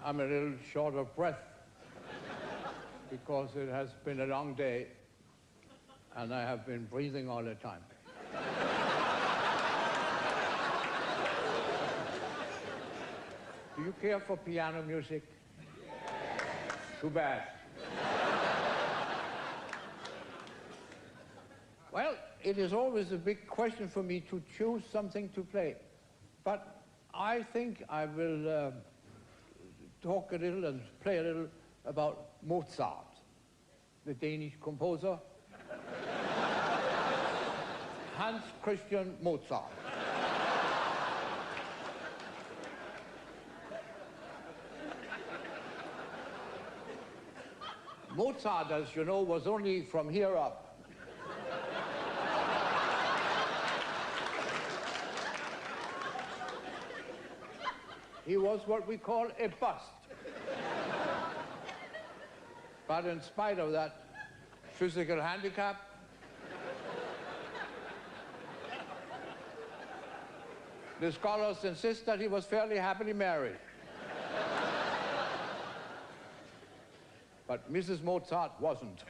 I'm a little short of breath because it has been a long day and I have been breathing all the time. Do you care for piano music? Yes. Too bad. Well, it is always a big question for me to choose something to play. But I think I will talk a little and play a little about Mozart, the Danish composer, Hans Christian Mozart. Mozart, as you know, was only from here up. He was what we call a bust. But in spite of that physical handicap, the scholars insist that he was fairly happily married. But Mrs. Mozart wasn't.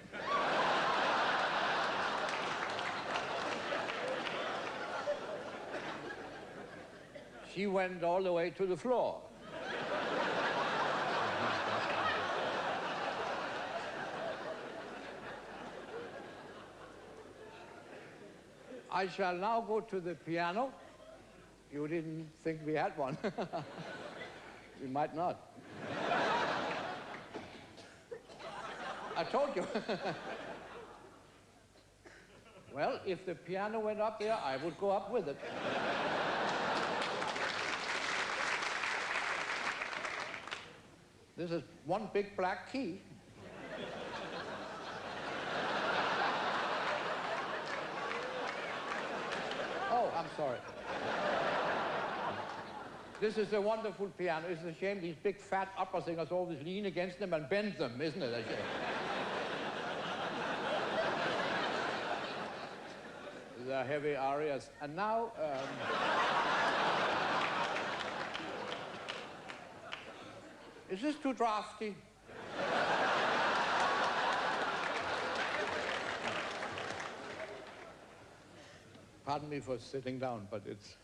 She went all the way to the floor. I shall now go to the piano. You didn't think we had one. We might not. I told you. Well, if the piano went up there, I would go up with it. This is one big black key. Oh, I'm sorry. This is a wonderful piano. It's a shame these big fat opera singers always lean against them and bend them, isn't it? A shame. These are heavy arias. And now, is this too drafty? Pardon me for sitting down, but it's...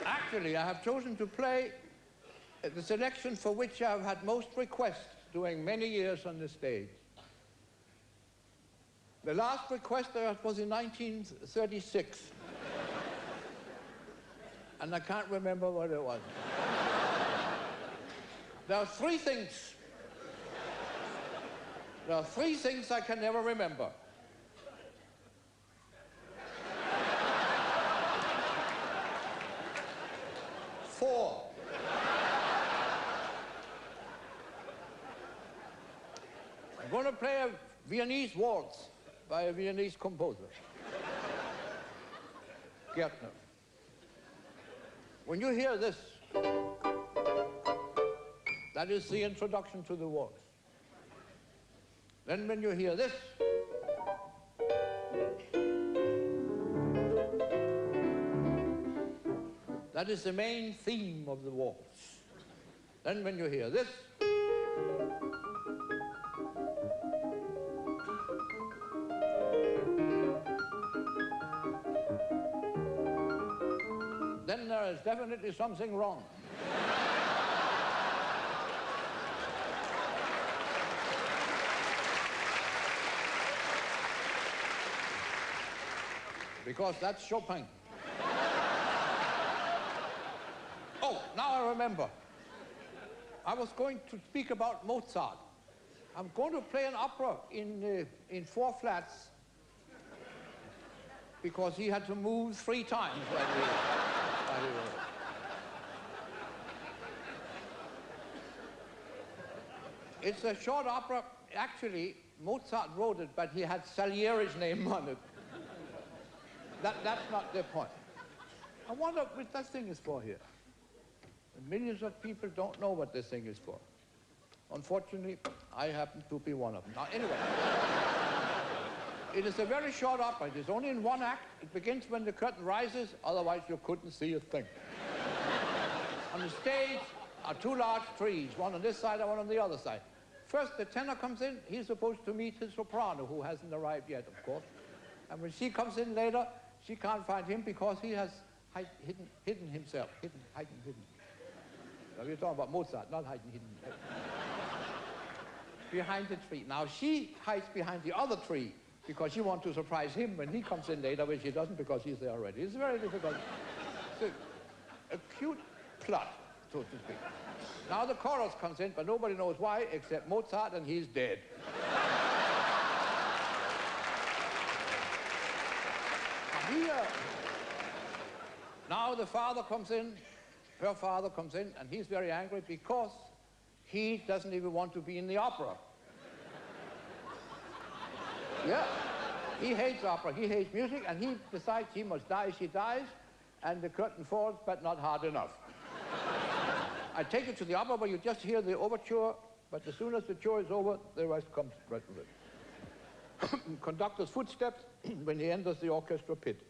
Actually, I have chosen to play the selection for which I've had most requests during many years on the stage. The last request was in 1936. And I can't remember what it was. There are three things. There are three things I can never remember. Four. I'm going to play a Viennese waltz by a Viennese composer, Gärtner. When you hear this, that is the introduction to the waltz. Then when you hear this, that is the main theme of the waltz. Then when you hear this, then there is definitely something wrong. Because that's Chopin. Oh, now I remember. I was going to speak about Mozart. I'm going to play an opera in 4 flats because he had to move 3 times. It's a short opera. Actually, Mozart wrote it, but he had Salieri's name on it. That's not the point. I wonder what that thing is for here. Millions of people don't know what this thing is for. Unfortunately, I happen to be one of them. Now, anyway, it is a very short opera. It is only in one act. It begins when the curtain rises, otherwise you couldn't see a thing. On the stage are two large trees, one on this side and one on the other side. First, the tenor comes in. He's supposed to meet his soprano, who hasn't arrived yet, of course. And when she comes in later, she can't find him because he has hidden himself. Hidden. Now, we're talking about Mozart, not hidden. Behind the tree. Now, she hides behind the other tree because she wants to surprise him when he comes in later, which she doesn't because he's there already. It's very difficult. It's a cute plot, so to speak. Now the chorus comes in, but nobody knows why except Mozart, and he's dead. Now the father comes in, her father comes in, and he's very angry because he doesn't even want to be in the opera. Yeah, he hates opera, he hates music, and he decides he must die. She dies, and the curtain falls, but not hard enough. I take you to the opera where you just hear the overture, but as soon as the tour is over, the rest comes right with it. Conductor's footsteps when he enters the orchestra pit.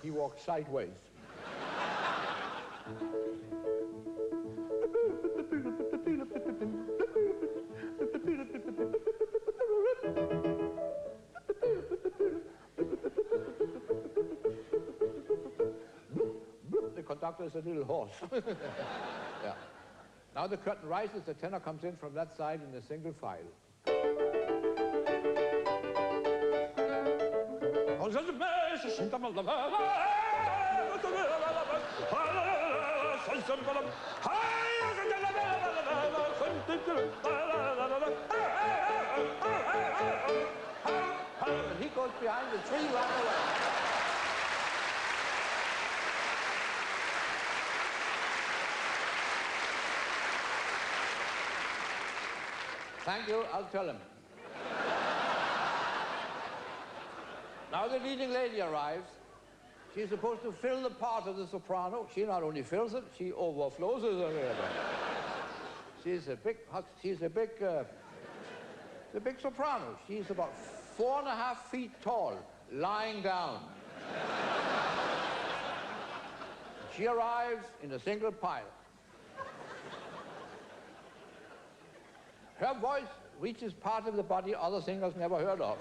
He walks sideways. The conductor is a little hoarse. Yeah. Now the curtain rises, the tenor comes in from that side in a single file. And he goes behind the tree right away. Thank you, I'll tell him. Now the leading lady arrives. She's supposed to fill the part of the soprano. She not only fills it, she overflows it. She's a big soprano. She's about 4.5 feet tall, lying down. She arrives in a single pile. Her voice reaches part of the body other singers never heard of.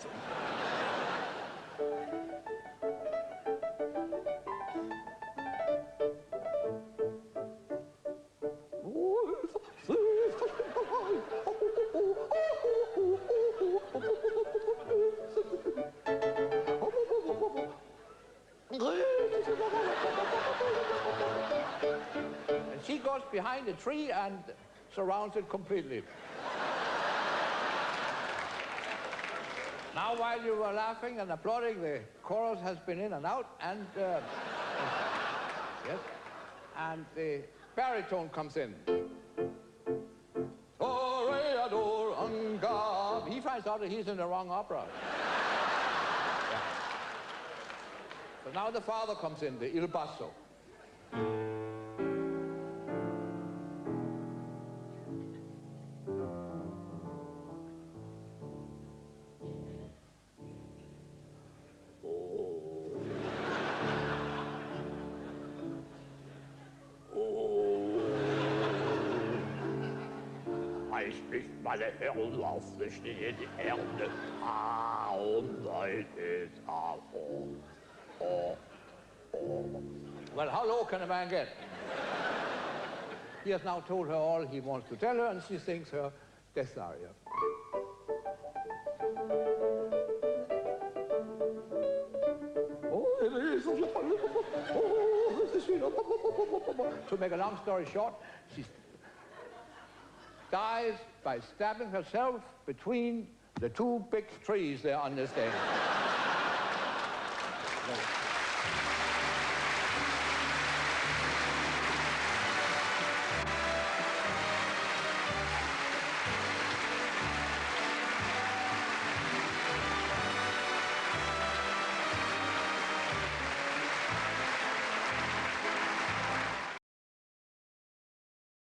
And she goes behind a tree and surrounds it completely. Now, while you were laughing and applauding, the chorus has been in and out, and yes, and the baritone comes in. He finds out that he's in the wrong opera. Yeah. So now the father comes in, the il basso. Heißt nicht, meine Herren, aufrichten in die Erde. Nein, ist Well, how low can a man get? He has now told her all he wants to tell her, and she sings her death aria. To make a long story short, she dies by stabbing herself between the two big trees there on the stage.